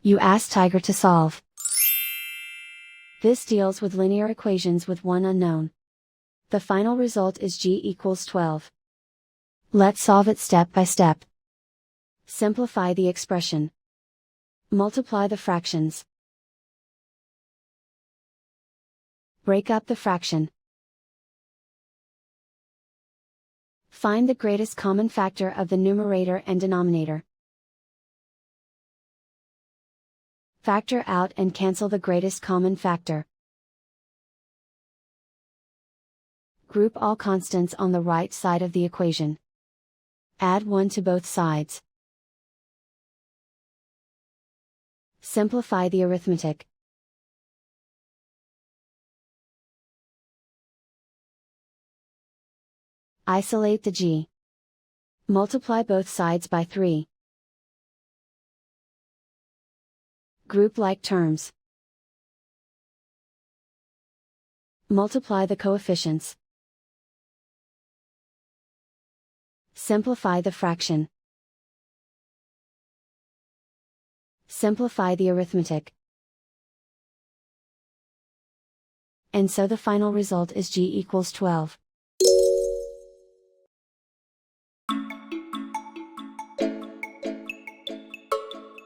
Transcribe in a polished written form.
You ask Tiger to solve. This deals with linear equations with one unknown. The final result is g equals 12. Let's solve it step by step. Simplify the expression. Multiply the fractions. Break up the fraction. Find the greatest common factor of the numerator and denominator. Factor out and cancel the greatest common factor. Group all constants on the right side of the equation. Add 1 to both sides. Simplify the arithmetic. Isolate the g. Multiply both sides by 3. Group like terms. Multiply the coefficients. Simplify the fraction. Simplify the arithmetic. And so the final result is g equals 12.